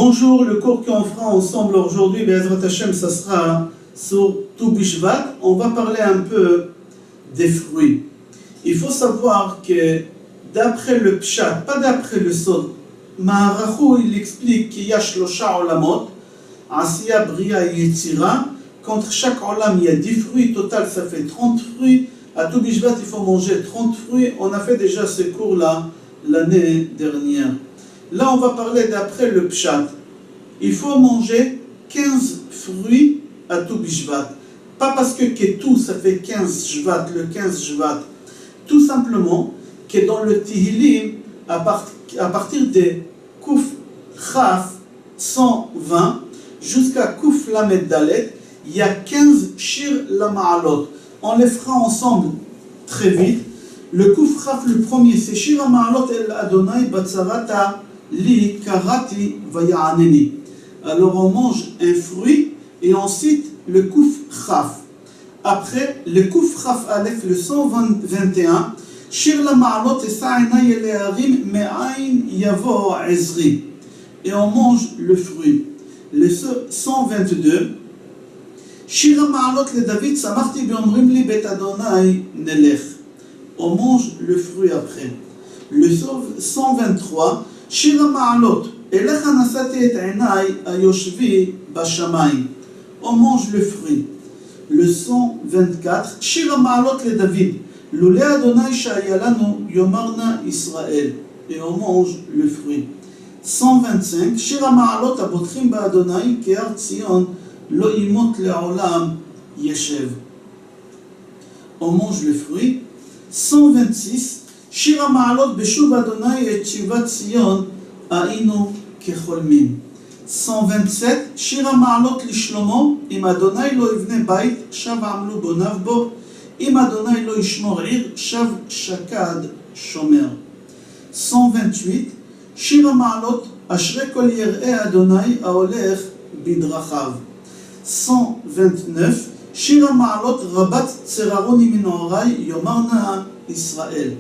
Bonjour, le cours qu'on fera ensemble aujourd'hui, Be'ezrat Hashem, ça sera sur Tu Bishvat. On va parler un peu des fruits. Il faut savoir que d'après le Pshat, pas d'après le Sod, Maharachou, il explique qu'il y a Shlosha Olamot, Asiya, Bria et Yetzira. Contre chaque Olam, il y a 10 fruits. Total, ça fait 30 fruits. À Tu Bishvat, il faut manger 30 fruits. On a fait déjà ce cours-là l'année dernière. Là, on va parler d'après le Pshat. Il faut manger 15 fruits à Tu Bishvat. Pas parce que tout, ça fait 15 Shvat, le 15 Shvat. Tout simplement que dans le Tehillim, à partir de Kouf Chaf 120 jusqu'à Kouf Lamed Dalet, il y a 15 Shir Lama'alot. On les fera ensemble très vite. Le Kouf Chaf, le premier, c'est Shir Lama'alot El Adonai Batzarata Li Karati Vaya'aneni. Alors on mange un fruit et on cite le Kouf Chaf. Après, le Kouf Chaf Aleph, le 121, Shir Lama'alot Esa'inay Eleharim Me'ain Yavo Ezri. Et on mange le fruit. Le 122, Shir Lama'alot le David Samarti Be'omrim li Bet Adonai Nelech. On mange le fruit après. Le 123, Shir Ma'alot, Elecha nasati et einai ayoshvi bashamayim. On mange le fruit. Le 124, Shir Ma'alot le David, Lule Adonai shayalanu yomarna Israël. Et on mange le fruit. 125, Shir Ma'alot abotchim ba Adonai ke'ar Tzion lo imot le'olam yeshev. On mange le fruit. 126, Shir Ma'alot beshuv Adonai et Shivat Zion ainu kecholmim. 127, Shir Ma'alot li Shlomo im Adonai lo ivne bait shav amlu bonav bo im Adonai lo yishmor ir shav shakad shomer. 128, Shir Ma'alot ashre kol yer'e Adonai aolech bidrachav. 129, Shir Ma'alot rabat tzeraroni min orai yomarna Israël.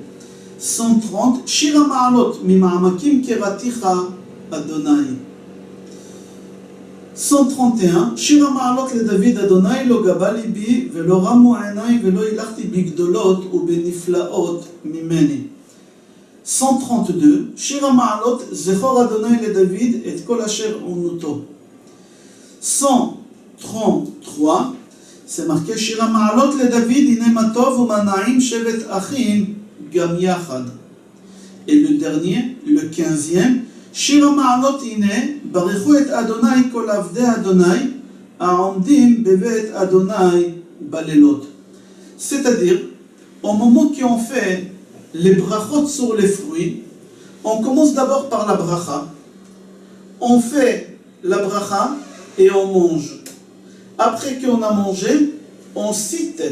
130, Shir Ma'alot mima'amakim keraticha Adonai. 131, Shir Ma'alot le David Adonai lo gaba libi velo ramu einai velo ilachti bigdolot u beniflaot mimeni. 132, Shir Ma'alot zechor Adonai le David et kol asher unuto. 133, c'est marqué Shir Ma'alot le David ine matov u manaim shevet achim gam yachad. Et le dernier, le 15e, Shir Ma'alot ine barichu et Adonai kol avdei Adonai a'omdim bevet Adonai balelot. C'est-à-dire, au moment qu'on fait les brachot sur les fruits, on commence d'abord par la bracha. On fait la bracha et on mange. Après qu'on a mangé, on cite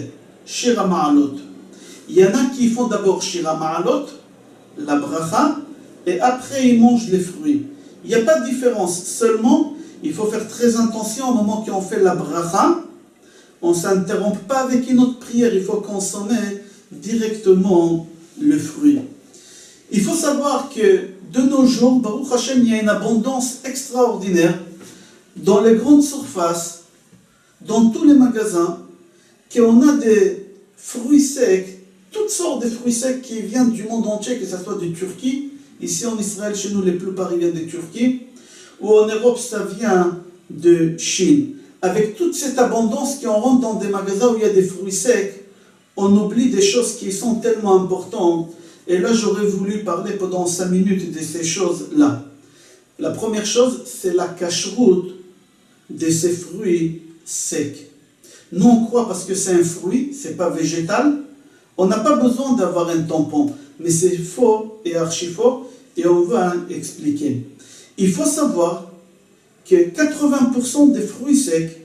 Shir Ma'alot. Il y en a qui font d'abord Shir Ma'alot, la bracha, et après ils mangent les fruits. Il n'y a pas de différence. Seulement, il faut faire très attention au moment qu'on fait la bracha. On ne s'interrompt pas avec une autre prière. Il faut consommer directement le fruit. Il faut savoir que de nos jours, Baruch Hashem, il y a une abondance extraordinaire dans les grandes surfaces, dans tous les magasins, qu'on a des fruits secs, toutes sortes de fruits secs qui viennent du monde entier, que ce soit de Turquie. Ici en Israël, chez nous, les plupart viennent de Turquie. Ou en Europe, ça vient de Chine. Avec toute cette abondance qu'on rentre dans des magasins où il y a des fruits secs, on oublie des choses qui sont tellement importantes. Et là, j'aurais voulu parler pendant 5 minutes de ces choses-là. La première chose, c'est la cacheroute de ces fruits secs. Nous, on croit parce que c'est un fruit, c'est pas végétal. On n'a pas besoin d'avoir un tampon, mais c'est faux et archi-faux, et on va expliquer. Il faut savoir que 80% des fruits secs,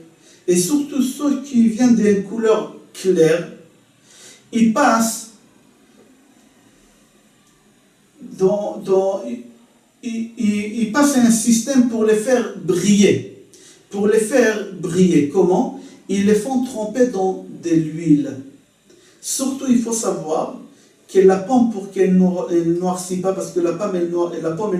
et surtout ceux qui viennent d'une couleur claire, ils passent ils passent un système pour les faire briller. Pour les faire briller, comment? Ils les font tremper dans de l'huile. Surtout, il faut savoir que la pomme, pour qu'elle ne noircit pas, parce que la pomme elle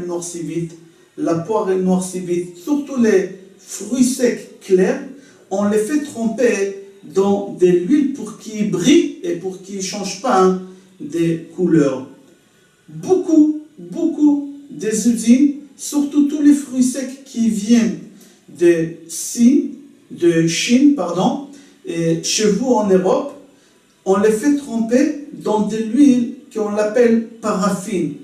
noircit vite, la poire elle noircit vite, surtout les fruits secs clairs, on les fait tremper dans de l'huile pour qu'ils brillent et pour qu'ils ne changent pas des couleurs. Beaucoup des usines, surtout tous les fruits secs qui viennent de Chine, et chez vous en Europe, on les fait tremper dans de l'huile qu'on appelle paraffine.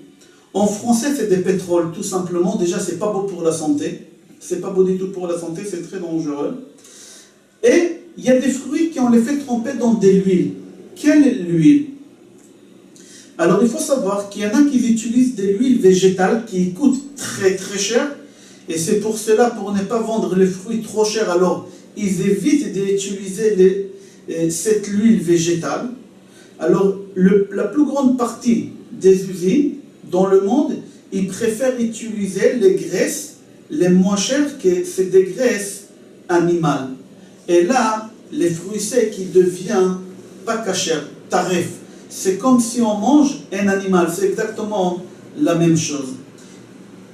En français, c'est des pétroles, tout simplement. Déjà, c'est pas beau pour la santé. C'est pas beau du tout pour la santé, c'est très dangereux. Et il y a des fruits qu'on les fait tremper dans de l'huile. Quelle est l'huile? Alors, il faut savoir qu'il y en a qui utilisent de l'huile végétale qui coûte très cher. Et c'est pour cela, pour ne pas vendre les fruits trop chers, alors ils évitent d'utiliser cette huile végétale. Alors, la plus grande partie des usines dans le monde, ils préfèrent utiliser les graisses les moins chères, que c'est des graisses animales. Et là, les fruits secs, ils deviennent pas cachers, tarif. C'est comme si on mange un animal, c'est exactement la même chose.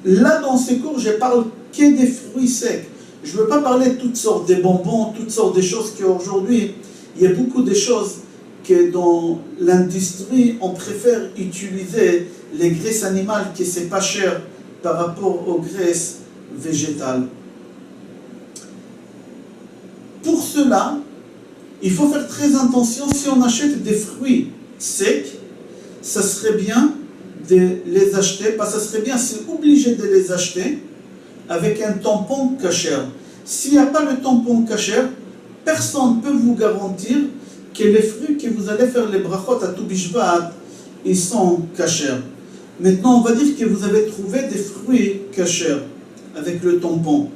Là, dans ces cours, je parle que des fruits secs. Je ne veux pas parler de toutes sortes de bonbons, toutes sortes de choses qu'aujourd'hui, il y a beaucoup de choses que dans l'industrie, on préfère utiliser les graisses animales, qui c'est pas cher par rapport aux graisses végétales. Pour cela, il faut faire très attention si on achète des fruits secs, ça serait bien de les acheter, parce que ça serait bien, c'est obligé de les acheter avec un tampon kasher. S'il n'y a pas le tampon kasher, personne ne peut vous garantir que les fruits que vous allez faire les brachot à Tou Bishvat, ils sont kasher. Maintenant, on va dire que vous avez trouvé des fruits kasher avec le tampon.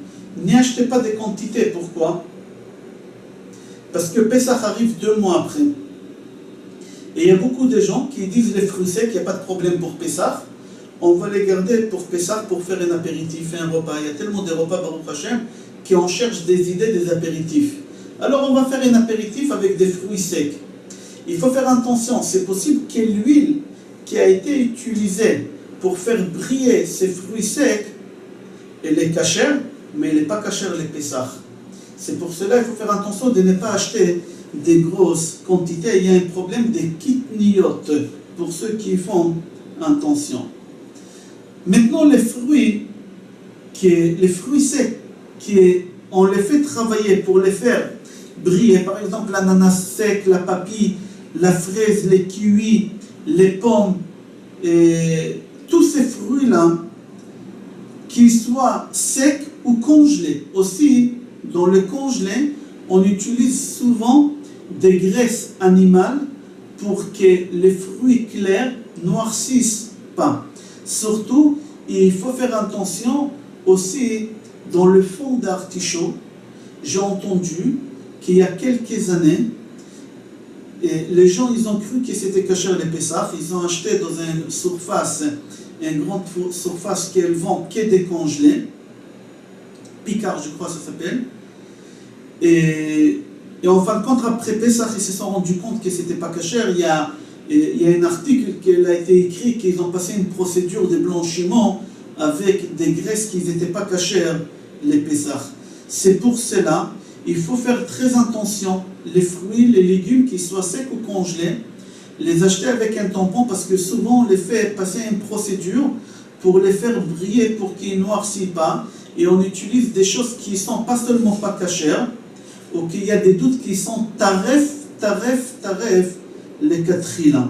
N'y achetez pas des quantités. Pourquoi? Parce que Pessah arrive 2 mois après. Et il y a beaucoup de gens qui disent les fruits secs, il n'y a pas de problème pour Pessah. On va les garder pour Pessah pour faire un apéritif et un repas. Il y a tellement de repas, Baruch Hashem, qu'on cherche des idées, des apéritifs. Alors on va faire un apéritif avec des fruits secs. Il faut faire attention, c'est possible que l'huile qui a été utilisée pour faire briller ces fruits secs, elle est cachère, mais elle n'est pas cachère les Pessah. C'est pour cela qu'il faut faire attention de ne pas acheter des grosses quantités. Il y a un problème des kitniyot, pour ceux qui font attention. Maintenant, les fruits secs, on les fait travailler pour les faire briller. Par exemple, l'ananas sec, la papille, la fraise, les kiwis, les pommes, et tous ces fruits-là, qu'ils soient secs ou congelés. Aussi, dans le congelé, on utilise souvent des graisses animales pour que les fruits clairs noircissent pas. Surtout, il faut faire attention aussi dans le fond d'artichaut. J'ai entendu qu'il y a quelques années, et les gens ils ont cru que c'était kasher les Pessah. Ils ont acheté dans une grande surface qu'elle vend que des congelés. Picard, je crois que ça s'appelle. Et en fin de compte, après Pessah, ils se sont rendus compte que c'était pas kasher. Il y a un article qui a été écrit qu'ils ont passé une procédure de blanchiment avec des graisses qui n'étaient pas kasher les Pessah. C'est pour cela, il faut faire très attention. Les fruits, les légumes, qu'ils soient secs ou congelés, les acheter avec un tampon parce que souvent on les fait passer une procédure pour les faire briller, pour qu'ils ne noircissent pas. Et on utilise des choses qui ne sont pas seulement pas cachères, ou qu'il y a des doutes qui sont taref, les quatrilas.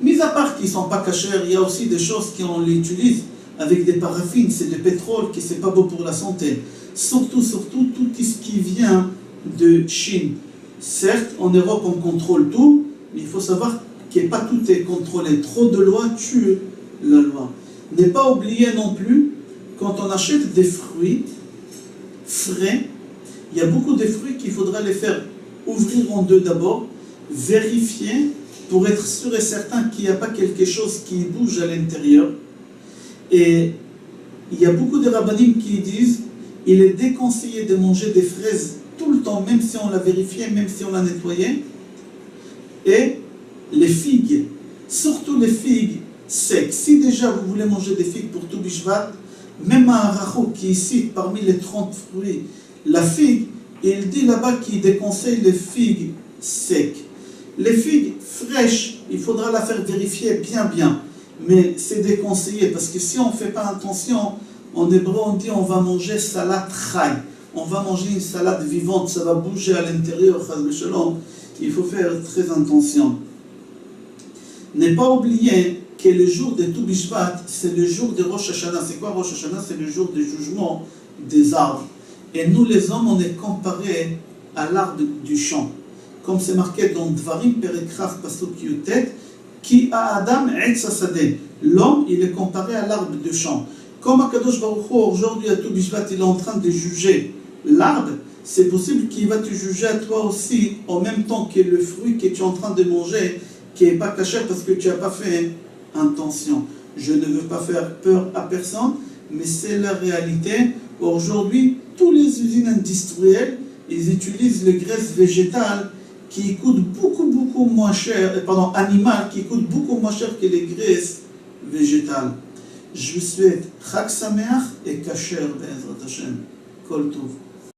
Mis à part qu'ils ne sont pas cachères, il y a aussi des choses qu'on les utilise avec des paraffines, c'est du pétrole qui n'est pas beau pour la santé. Surtout tout ce qui vient de Chine. Certes, en Europe on contrôle tout, mais il faut savoir que pas tout est contrôlé. Trop de lois tuent la loi. Ne pas oublier non plus, quand on achète des fruits frais, il y a beaucoup de fruits qu'il faudra les faire ouvrir en deux d'abord, vérifier pour être sûr et certain qu'il n'y a pas quelque chose qui bouge à l'intérieur. Et il y a beaucoup de rabbinim qui disent il est déconseillé de manger des fraises tout le temps, même si on l'a vérifié, même si on l'a nettoyé. Et les figues, surtout les figues secs. Si déjà vous voulez manger des figues pour tout Bishvat, même un Rachou qui cite parmi les 30 fruits la figue, il dit là-bas qu'il déconseille les figues secs. Les figues fraîches, il faudra la faire vérifier bien, mais c'est déconseillé parce que si on ne fait pas attention, en hébreu on dit on va manger salade chai, on va manger une salade vivante, ça va bouger à l'intérieur, il faut faire très attention. Ne pas oublier que le jour de Tou Bishvat, c'est le jour de Rosh Hashanah. C'est quoi Rosh Hashanah? C'est le jour du jugement des arbres. Et nous les hommes, on est comparés à l'arbre du champ. Comme c'est marqué dans Dvarim Perekraf Pasuk Yutet, Ki a Adam Etz Hasadeh. L'homme, il est comparé à l'arbre du champ. Comme Akadosh Baruch Hu, aujourd'hui à Tou Bishvat, il est en train de juger l'arbre, c'est possible qu'il va te juger à toi aussi, en même temps que le fruit que tu es en train de manger, qui n'est pas caché parce que tu n'as pas fait attention. Je ne veux pas faire peur à personne, mais c'est la réalité. Aujourd'hui, toutes les usines industrielles, ils utilisent les graisses végétales qui coûtent beaucoup moins cher, animales qui coûtent beaucoup moins cher que les graisses végétales. Je vous souhaite Chag Sameach et Kasher Be'ezrat Hashem. Kol Tov.